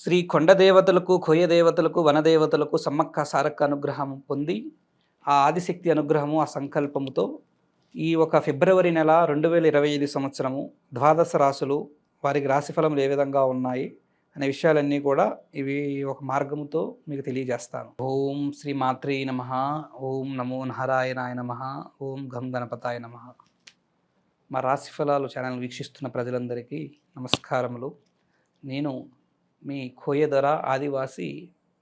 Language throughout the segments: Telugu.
శ్రీ కొండ దేవతలకు, కోయ దేవతలకు, వనదేవతలకు సమ్మక్క సారక్క అనుగ్రహం పొంది, ఆ ఆదిశక్తి అనుగ్రహము, ఆ సంకల్పముతో ఈ ఒక ఫిబ్రవరి నెల 2025 సంవత్సరము ద్వాదశ రాశులు వారికి రాశిఫలములు ఏ విధంగా ఉన్నాయి అనే విషయాలన్నీ కూడా ఇవి ఒక మార్గముతో మీకు తెలియజేస్తాను. ఓం శ్రీ మాత్రే నమః. ఓం నమో నారాయణాయ నమః. ఓం గం గణపతాయ నమః. మా రాశిఫలాలు ఛానల్ వీక్షిస్తున్న ప్రజలందరికీ నమస్కారములు. నేను మీ కోయదొర ఆదివాసి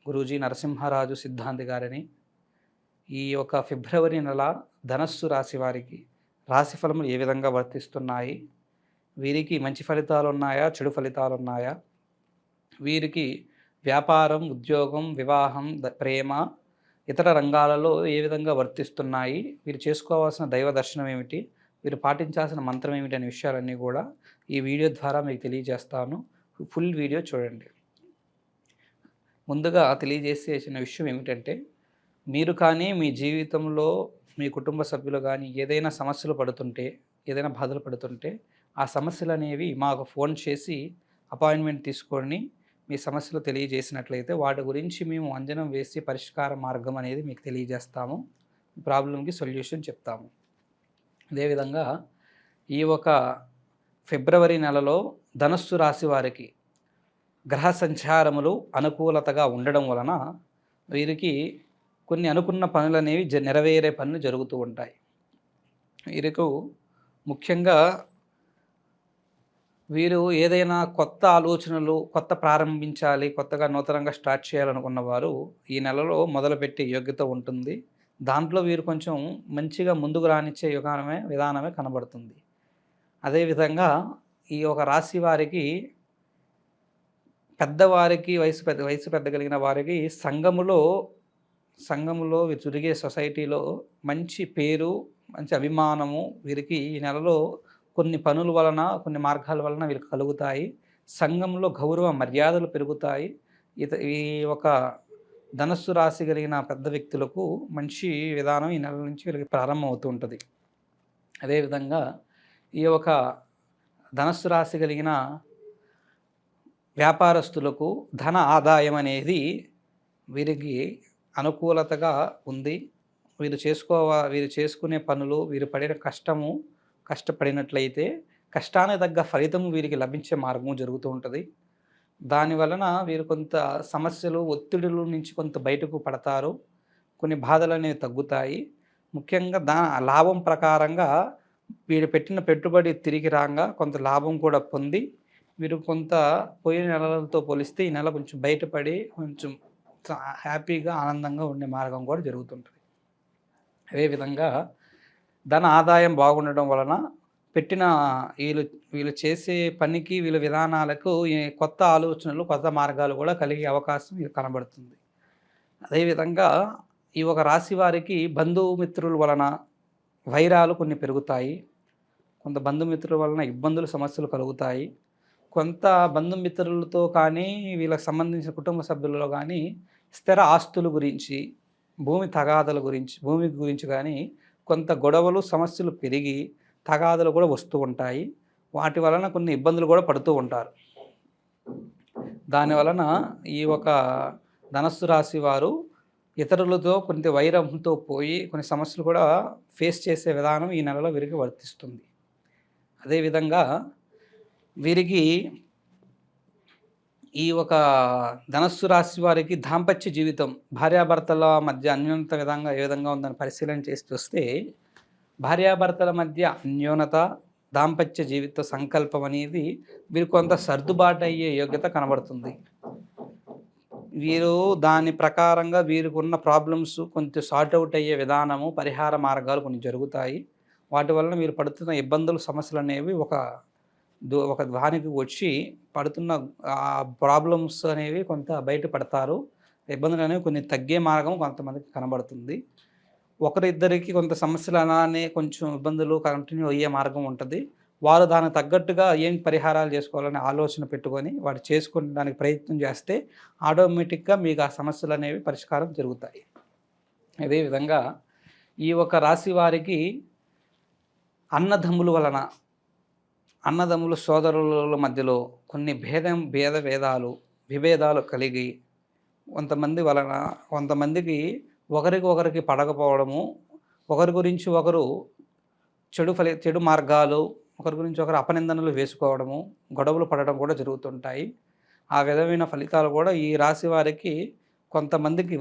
గురూజీ నరసింహరాజు సిద్ధాంతి గారిని. ఈ యొక్క ఫిబ్రవరి నెల ధనస్సు రాశి వారికి రాశిఫలములు ఏ విధంగా వర్తిస్తున్నాయి, వీరికి మంచి ఫలితాలు ఉన్నాయా, చెడు ఫలితాలు ఉన్నాయా, వీరికి వ్యాపారం, ఉద్యోగం, వివాహం, ప్రేమ, ఇతర రంగాలలో ఏ విధంగా వర్తిస్తున్నాయి, వీరు చేసుకోవాల్సిన దైవ దర్శనం ఏమిటి, వీరు పాటించాల్సిన మంత్రం ఏమిటి అనే విషయాలన్నీ కూడా ఈ వీడియో ద్వారా మీకు తెలియజేస్తాను. ఫుల్ వీడియో చూడండి. ముందుగా తెలియజేసేసిన విషయం ఏమిటంటే, మీరు కానీ మీ జీవితంలో మీ కుటుంబ సభ్యులు కానీ ఏదైనా సమస్యలు పడుతుంటే, ఏదైనా బాధలు పడుతుంటే, ఆ సమస్యలు అనేవి మాకు ఫోన్ చేసి అపాయింట్మెంట్ తీసుకొని మీ సమస్యలు తెలియజేసినట్లయితే వాటి గురించి మేము అంజనం వేసి పరిష్కార మార్గం అనేది మీకు తెలియజేస్తాము. ప్రాబ్లంకి సొల్యూషన్ చెప్తాము. అదేవిధంగా ఈ ఒక ఫిబ్రవరి నెలలో ధనస్సు రాశి వారికి గ్రహ సంచారములు అనుకూలతగా ఉండడం వలన వీరికి కొన్ని అనుకున్న పనులు అనేవి నెరవేరే పనులు జరుగుతూ ఉంటాయి. వీరికి ముఖ్యంగా వీరు ఏదైనా కొత్త ఆలోచనలు, కొత్త ప్రారంభించాలి, కొత్తగా నూతనంగా స్టార్ట్ చేయాలనుకున్న వారు ఈ నెలలో మొదలుపెట్టే యోగ్యత ఉంటుంది. దాంట్లో వీరు కొంచెం మంచిగా ముందుకు రానిచ్చే విధానమే కనబడుతుంది. అదేవిధంగా ఈ ఒక రాశి వారికి పెద్దవారికి వయసు పెద్దగలిగిన వారికి సంఘములో జరిగే సొసైటీలో మంచి పేరు, మంచి అభిమానము వీరికి ఈ నెలలో కొన్ని పనుల వలన, కొన్ని మార్గాల వలన వీరికి కలుగుతాయి. సంఘంలో గౌరవ మర్యాదలు పెరుగుతాయి. ఈ ఒక ధనస్సు రాశి కలిగిన పెద్ద వ్యక్తులకు మంచి విధానం ఈ నెల నుంచి వీళ్ళకి ప్రారంభం అవుతూ ఉంటుంది. అదేవిధంగా ఈ ఒక ధనస్సు రాశి కలిగిన వ్యాపారస్తులకు ధన ఆదాయం అనేది వీరికి అనుకూలతగా ఉంది. వీరు చేసుకునే పనులు, వీరు పడిన కష్టపడినట్లయితే కష్టానికి తగ్గ ఫలితము వీరికి లభించే మార్గము జరుగుతూ ఉంటుంది. దానివలన వీరు కొంత సమస్యలు, ఒత్తిడుల నుంచి కొంత బయటకు పడతారు. కొన్ని బాధలు అనేవి తగ్గుతాయి. ముఖ్యంగా లాభం ప్రకారంగా వీరు పెట్టిన పెట్టుబడి తిరిగి రాగా కొంత లాభం కూడా పొంది వీరు కొంత పోయిన నెలలతో పోలిస్తే ఈ నెల కొంచెం బయటపడి కొంచెం హ్యాపీగా, ఆనందంగా ఉండే మార్గం కూడా జరుగుతుంటుంది. అదేవిధంగా ధన ఆదాయం బాగుండడం వలన పెట్టిన వీళ్ళు చేసే పనికి, వీళ్ళ విధానాలకు కొత్త ఆలోచనలు, కొత్త మార్గాలు కూడా కలిగే అవకాశం కనబడుతుంది. అదేవిధంగా ఈ ఒక రాశి వారికి బంధుమిత్రుల వలన వైరాలు కొన్ని పెరుగుతాయి. కొంత బంధుమిత్రుల వలన ఇబ్బందులు, సమస్యలు కలుగుతాయి. కొంత బంధుమిత్రులతో కానీ, వీళ్ళకి సంబంధించిన కుటుంబ సభ్యులలో కానీ స్థిర ఆస్తుల గురించి, భూమి గురించి కానీ కొంత గొడవలు, సమస్యలు పెరిగి తగాదలు కూడా వస్తూ ఉంటాయి. వాటి వలన కొన్ని ఇబ్బందులు కూడా పడుతూ ఉంటారు. దానివలన ఈ ఒక ధనస్సు రాశి వారు ఇతరులతో కొంత వైరంతో పోయి కొన్ని సమస్యలు కూడా ఫేస్ చేసే విధానం ఈ నెలలో వీరికి వర్తిస్తుంది. అదేవిధంగా వీరికి ఈ ఒక ధనస్సు రాశి వారికి దాంపత్య జీవితం, భార్యాభర్తల మధ్య అన్యోన్యత ఏ విధంగా ఉందని పరిశీలన చేసి చూస్తే, భార్యాభర్తల మధ్య అన్యోన్యత, దాంపత్య జీవిత సంకల్పం అనేది వీరు కొంత సర్దుబాటు అయ్యే యోగ్యత కనబడుతుంది. వీరు దాని ప్రకారంగా వీరికి ఉన్న ప్రాబ్లమ్స్ కొంచెం సార్ట్అవుట్ అయ్యే విధానము, పరిహార మార్గాలు కొన్ని జరుగుతాయి. వాటి వలన వీరు పడుతున్న ఇబ్బందులు, సమస్యలు అనేవి ఒక దానికి వచ్చి పడుతున్న ప్రాబ్లమ్స్ అనేవి కొంత బయటపడతారు. ఇబ్బందులు అనేవి కొన్ని తగ్గే మార్గం కొంతమందికి కనబడుతుంది. ఒకరిద్దరికి కొంత సమస్యలు అలానే కొంచెం ఇబ్బందులు కంటిన్యూ అయ్యే మార్గం ఉంటుంది. వారు దానికి తగ్గట్టుగా ఏం పరిహారాలు చేసుకోవాలనే ఆలోచన పెట్టుకొని వాడు చేసుకోవడానికి ప్రయత్నం చేస్తే ఆటోమేటిక్గా మీకు ఆ సమస్యలు అనేవి పరిష్కారం జరుగుతాయి. అదేవిధంగా ఈ ఒక రాశి వారికి అన్నదమ్ముల సోదరుల మధ్యలో కొన్ని భేదాలు, విభేదాలు కలిగి కొంతమంది వలన కొంతమందికి ఒకరికి ఒకరికి పడకపోవడము, ఒకరి గురించి ఒకరు చెడు మార్గాలు, ఒకరి గురించి ఒకరు అపనిందనలు వేసుకోవడము, గొడవలు పడడం కూడా జరుగుతుంటాయి. ఆ విధమైన ఫలితాలు కూడా ఈ రాశి వారికి కొంతమందికి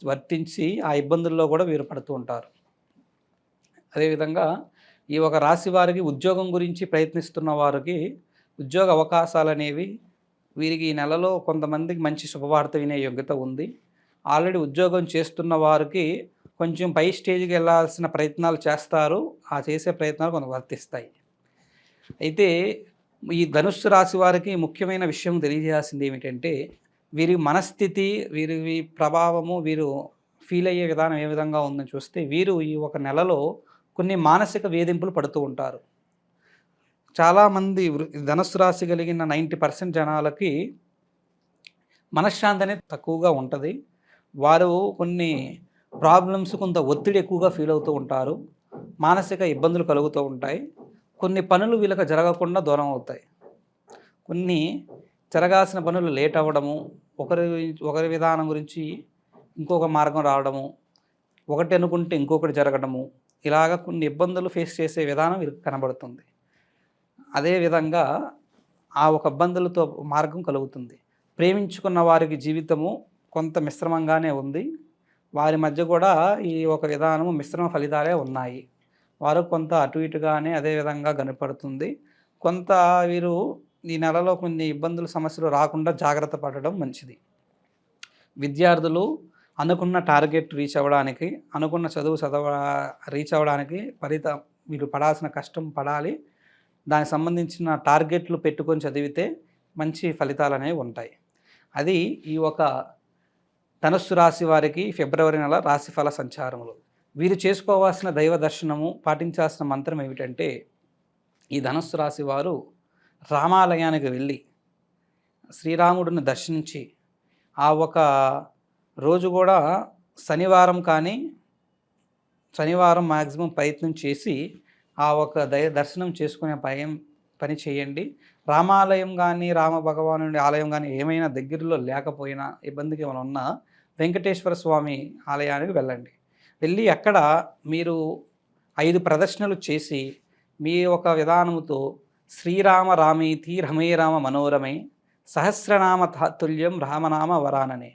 వర్తించి ఆ ఇబ్బందుల్లో కూడా వీరు పడుతూ ఉంటారు. అదేవిధంగా ఈ ఒక రాశి వారికి ఉద్యోగం గురించి ప్రయత్నిస్తున్న వారికి ఉద్యోగ అవకాశాలనేవి వీరికి ఈ నెలలో కొంతమందికి మంచి శుభవార్త వినే యోగ్యత ఉంది. ఆల్రెడీ ఉద్యోగం చేస్తున్న వారికి కొంచెం పై స్టేజ్‌కి వెళ్ళాల్సిన ప్రయత్నాలు చేస్తారు. ఆ చేసే ప్రయత్నాలు కొంత వర్తిస్తాయి. అయితే ఈ ధనుస్సు రాశి వారికి ముఖ్యమైన విషయం తెలియజేయాల్సింది ఏమిటంటే, వీరి మనస్థితి, వీరి ప్రభావము, వీరు ఫీల్ అయ్యే విధానం ఏ విధంగా ఉందని చూస్తే, వీరు ఈ ఒక నెలలో కొన్ని మానసిక వేధింపులు పడుతూ ఉంటారు. చాలామంది ధనుస్సు రాశి కలిగిన 90% జనాలకి మనశ్శాంతి అనేది తక్కువగా ఉంటది. వారు కొన్ని ప్రాబ్లమ్స్, కొంత ఒత్తిడి ఎక్కువగా ఫీల్ అవుతూ ఉంటారు. మానసిక ఇబ్బందులు కలుగుతూ ఉంటాయి. కొన్ని పనులు వీళ్ళకి జరగకుండా దూరం అవుతాయి. కొన్ని జరగాల్సిన పనులు లేట్ అవ్వడము, ఒకరి విధానం గురించి ఇంకొక మార్గం రావడము, ఒకటి అనుకుంటే ఇంకొకటి జరగడము, ఇలాగ కొన్ని ఇబ్బందులు ఫేస్ చేసే విధానం వీరికి కనబడుతుంది. అదేవిధంగా ఆ ఒక ఇబ్బందులతో మార్గం కలుగుతుంది. ప్రేమించుకున్న వారికి జీవితము కొంత మిశ్రమంగానే ఉంది. వారి మధ్య కూడా ఈ ఒక విధానము మిశ్రమ ఫలితాలే ఉన్నాయి. వారు కొంత అటు ఇటుగానే అదే విధంగా కనపడుతుంది. కొంత వీరు ఈ నెలలో కొన్ని ఇబ్బందులు, సమస్యలు రాకుండా జాగ్రత్త పడడం మంచిది. విద్యార్థులు అనుకున్న టార్గెట్ రీచ్ అవ్వడానికి, అనుకున్న చదువు రీచ్ అవ్వడానికి వీరు పడాల్సిన కష్టం పడాలి. దానికి సంబంధించిన టార్గెట్లు పెట్టుకొని చదివితే మంచి ఫలితాలనేవి ఉంటాయి. అది ఈ ఒక ధనుస్సు రాశి వారికి ఫిబ్రవరి నెల రాశిఫల సంచారములు. వీరు చేసుకోవాల్సిన దైవ దర్శనము, పాటించాల్సిన మంత్రం ఏమిటంటే, ఈ ధనుస్సు రాశి వారు రామాలయానికి వెళ్ళి శ్రీరాముడిని దర్శించి, ఆ ఒక రోజు కూడా శనివారం కానీ, శనివారం మ్యాక్సిమం ప్రయత్నం చేసి ఆ ఒక దర్శనం చేసుకునే పని చేయండి. రామాలయం కానీ, రామ భగవానుడి ఆలయం కానీ ఏమైనా దగ్గరలో లేకపోయినా, ఇబ్బందికి ఏమైనా ఉన్నా వెంకటేశ్వర స్వామి ఆలయానికి వెళ్ళండి. వెళ్ళి అక్కడ మీరు 5 ప్రదక్షిణలు చేసి, మీ ఒక విధానముతో శ్రీరామ రామేతి రమే రామ మనోరమే సహస్రనామ తాతుల్యం రామనామ వరాననే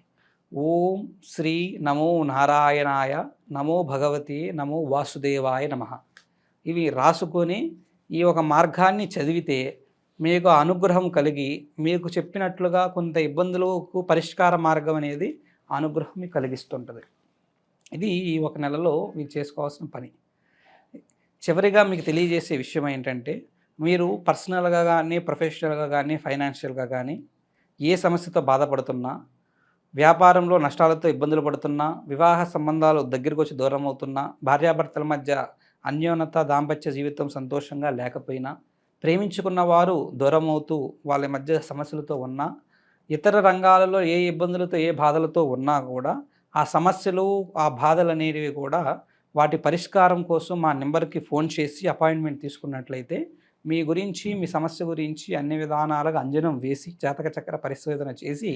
ఓం శ్రీ నమో నారాయణాయ నమో భగవతి నమో వాసుదేవాయ నమః ఇవి రాసుకొని ఈ ఒక మార్గాన్ని చదివితే మీకు అనుగ్రహం కలిగి, మీకు చెప్పినట్లుగా కొంత ఇబ్బందులకు పరిష్కార మార్గం అనేది అనుగ్రహం మీకు కలిగిస్తుంటుంది. ఇది ఈ ఒక నెలలో మీరు చేసుకోవాల్సిన పని. చివరిగా మీకు తెలియజేసే విషయం ఏంటంటే, మీరు పర్సనల్గా కానీ, ప్రొఫెషనల్గా కానీ, ఫైనాన్షియల్గా కానీ ఏ సమస్యతో బాధపడుతున్నా, వ్యాపారంలో నష్టాలతో ఇబ్బందులు పడుతున్నా, వివాహ సంబంధాలు దగ్గరికి వచ్చి దూరం అవుతున్నా, భార్యాభర్తల మధ్య అన్యోన్యత, దాంపత్య జీవితం సంతోషంగా లేకపోయినా, ప్రేమించుకున్న వారు దూరం అవుతూ వాళ్ళ మధ్య సమస్యలతో ఉన్నా, ఇతర రంగాలలో ఏ ఇబ్బందులతో, ఏ బాధలతో ఉన్నా కూడా ఆ సమస్యలు, ఆ బాధలు అనేవి కూడా వాటి పరిష్కారం కోసం మా నెంబర్కి ఫోన్ చేసి అపాయింట్మెంట్ తీసుకున్నట్లయితే మీ గురించి, మీ సమస్య గురించి అన్ని విధానాలుగా అంజనం వేసి జాతక చక్ర పరిశోధన చేసి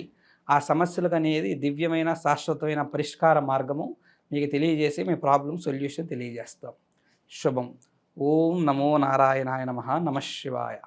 ఆ సమస్యలకు అనేది దివ్యమైన, శాశ్వతమైన పరిష్కార మార్గము మీకు తెలియజేసి మీ ప్రాబ్లం సొల్యూషన్ తెలియజేస్తాం. శుభం. ఓం నమో నారాయణాయ నమః. నమః శివాయ.